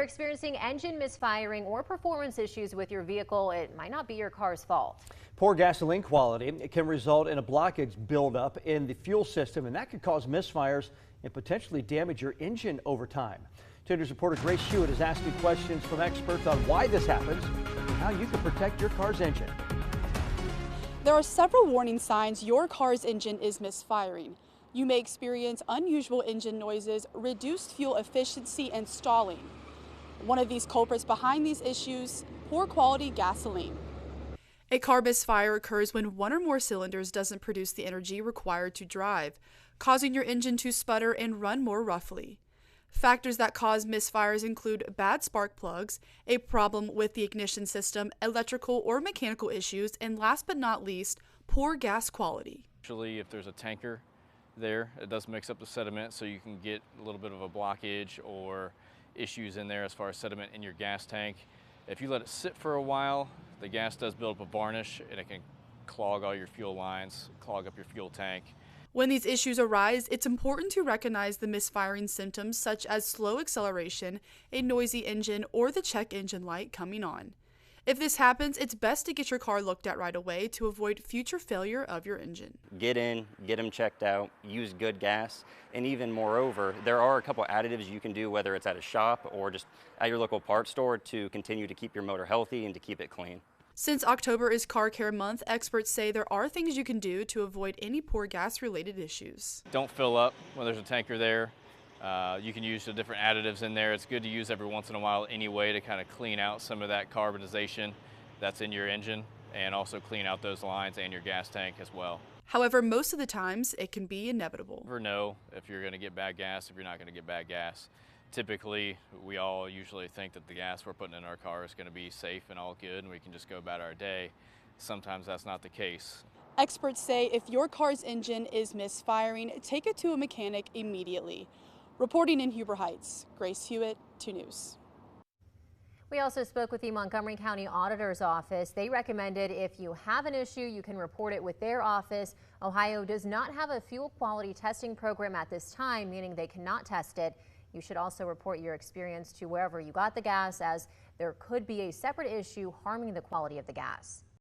experiencing engine misfiring or performance issues with your vehicle, it might not be your car's fault. Poor gasoline quality, it can result in a blockage buildup in the fuel system, and that could cause misfires and potentially damage your engine over time. 10 News reporter Grace Hewitt is asking questions from experts on why this happens and how you can protect your car's engine. There are several warning signs your car's engine is misfiring. You may experience unusual engine noises, reduced fuel efficiency, and stalling. One of these culprits behind these issues, poor quality gasoline. A car misfire occurs when one or more cylinders doesn't produce the energy required to drive, causing your engine to sputter and run more roughly. Factors that cause misfires include bad spark plugs, a problem with the ignition system, electrical or mechanical issues, and last but not least, poor gas quality. Usually if there's a tanker there, it does mix up the sediment, so you can get a little bit of a blockage or issues in there as far as sediment in your gas tank. If you let it sit for a while, the gas does build up a varnish and it can clog all your fuel lines, clog up your fuel tank. When these issues arise, it's important to recognize the misfiring symptoms such as slow acceleration, a noisy engine, or the check engine light coming on. If this happens, it's best to get your car looked at right away to avoid future failure of your engine. Get in, get them checked out, use good gas, and even moreover, there are a couple additives you can do, whether it's at a shop or just at your local parts store, to continue to keep your motor healthy and to keep it clean. Since October is Car Care Month, experts say there are things you can do to avoid any poor gas-related issues. Don't fill up when there's a tanker there. You can use the different additives in there. It's good to use every once in a while anyway to kind of clean out some of that carbonization that's in your engine and also clean out those lines and your gas tank as well. However, most of the times it can be inevitable. Never know if you're going to get bad gas, if you're not going to get bad gas. Typically, we all usually think that the gas we're putting in our car is going to be safe and all good and we can just go about our day. Sometimes that's not the case. Experts say if your car's engine is misfiring, take it to a mechanic immediately. Reporting in Huber Heights, Grace Hewitt, 2 News. We also spoke with the Montgomery County Auditor's Office. They recommended if you have an issue, you can report it with their office. Ohio does not have a fuel quality testing program at this time, meaning they cannot test it. You should also report your experience to wherever you got the gas, as there could be a separate issue harming the quality of the gas.